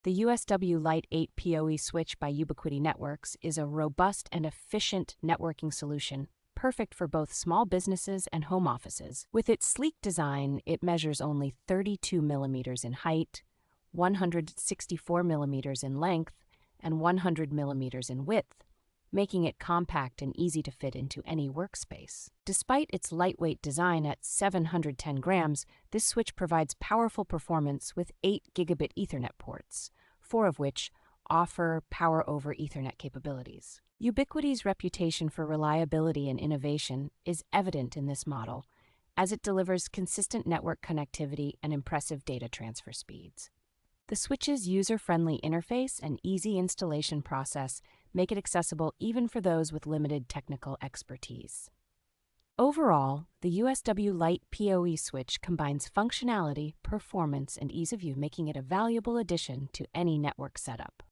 The USW-LITE-8-POE Switch by Ubiquiti Networks is a robust and efficient networking solution, perfect for both small businesses and home offices. With its sleek design, it measures only 32 millimeters in height, 164 millimeters in length, and 100 millimeters in width, making it compact and easy to fit into any workspace. Despite its lightweight design at 710 grams, this switch provides powerful performance with 8 gigabit Ethernet ports, 4 of which offer Power over Ethernet capabilities. Ubiquiti's reputation for reliability and innovation is evident in this model, as it delivers consistent network connectivity and impressive data transfer speeds. The switch's user-friendly interface and easy installation process make it accessible even for those with limited technical expertise. Overall, the USW-LITE-POE switch combines functionality, performance, and ease of use, making it a valuable addition to any network setup.